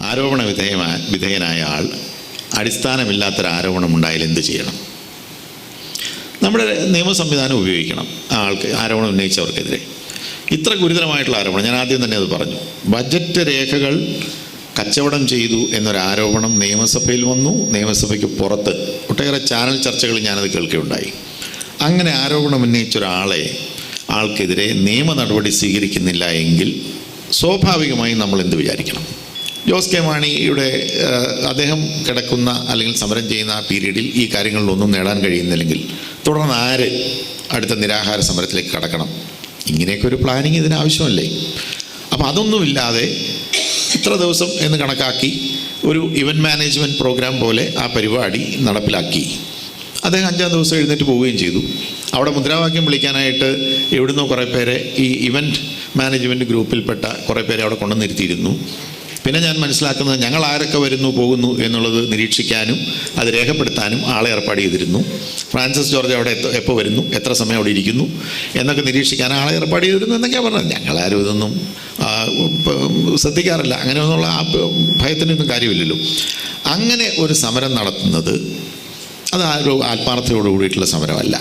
ആരോപണ വിധേയനായ ആൾ അടിസ്ഥാനമില്ലാത്തൊരു ആരോപണം ഉണ്ടായാൽ എന്ത് ചെയ്യണം? നമ്മുടെ നിയമ സംവിധാനം ഉപയോഗിക്കണം ആ ആൾക്ക് ആരോപണം ഉന്നയിച്ചവർക്കെതിരെ. ഇത്ര ഗുരുതരമായിട്ടുള്ള ആരോപണം, ഞാൻ ആദ്യം തന്നെ അത് പറഞ്ഞു, ബജറ്റ് രേഖകൾ കച്ചവടം ചെയ്തു എന്നൊരാരോപണം നിയമസഭയിൽ വന്നു. നിയമസഭയ്ക്ക് പുറത്ത് ഒട്ടേറെ ചാനൽ ചർച്ചകളിൽ ഞാനത് കേൾക്കുകയുണ്ടായി. അങ്ങനെ ആരോപണം ആൾക്കെതിരെ നിയമ നടപടി സ്വീകരിക്കുന്നില്ല എങ്കിൽ സ്വാഭാവികമായും നമ്മൾ എന്ത് വിചാരിക്കണം? ജോസ് കെ മാണിയുടെ അദ്ദേഹം കിടക്കുന്ന അല്ലെങ്കിൽ സമരം ചെയ്യുന്ന ആ പീരീഡിൽ ഈ കാര്യങ്ങളിലൊന്നും നേടാൻ കഴിയുന്നില്ലെങ്കിൽ തുടർന്ന് ആര് അടുത്ത നിരാഹാര സമരത്തിലേക്ക് കടക്കണം? ഇങ്ങനെയൊക്കെ ഒരു പ്ലാനിങ് ഇതിനാവശ്യമല്ലേ? അപ്പോൾ അതൊന്നുമില്ലാതെ ഇത്ര ദിവസം എന്ന് കണക്കാക്കി ഒരു ഇവൻറ്റ് മാനേജ്മെൻറ്റ് പ്രോഗ്രാം പോലെ ആ പരിപാടി നടപ്പിലാക്കി. അദ്ദേഹം 5-ാം ദിവസം എഴുന്നേറ്റ് പോവുകയും ചെയ്തു. അവിടെ മുദ്രാവാക്യം വിളിക്കാനായിട്ട് എവിടുന്നോ കുറേ പേരെ ഈ ഇവൻറ്റ് മാനേജ്മെൻറ്റ് ഗ്രൂപ്പിൽപ്പെട്ട കുറേ പേരെ അവിടെ കൊണ്ടുവന്നിരുത്തിയിരുന്നു. പിന്നെ ഞാൻ മനസ്സിലാക്കുന്നത് ഞങ്ങൾ ആരൊക്കെ വരുന്നു പോകുന്നു എന്നുള്ളത് നിരീക്ഷിക്കാനും അത് രേഖപ്പെടുത്താനും ആളെ ഏർപ്പാട് ചെയ്തിരുന്നു. ഫ്രാൻസിസ് ജോർജ് അവിടെ എപ്പോൾ വരുന്നു, എത്ര സമയം അവിടെ ഇരിക്കുന്നു എന്നൊക്കെ നിരീക്ഷിക്കാൻ ആളെ ഏർപ്പാട് ചെയ്തിരുന്നു എന്നൊക്കെയാണ് പറഞ്ഞത്. ഞങ്ങളാരും ഇതൊന്നും ശ്രദ്ധിക്കാറില്ല. അങ്ങനെയൊന്നുള്ള ആ ഭയത്തിനൊന്നും കാര്യമില്ലല്ലോ. അങ്ങനെ ഒരു സമരം നടത്തുന്നത് അത് ആത്മാർത്ഥതയോട് കൂടിയിട്ടുള്ള സമരമല്ല.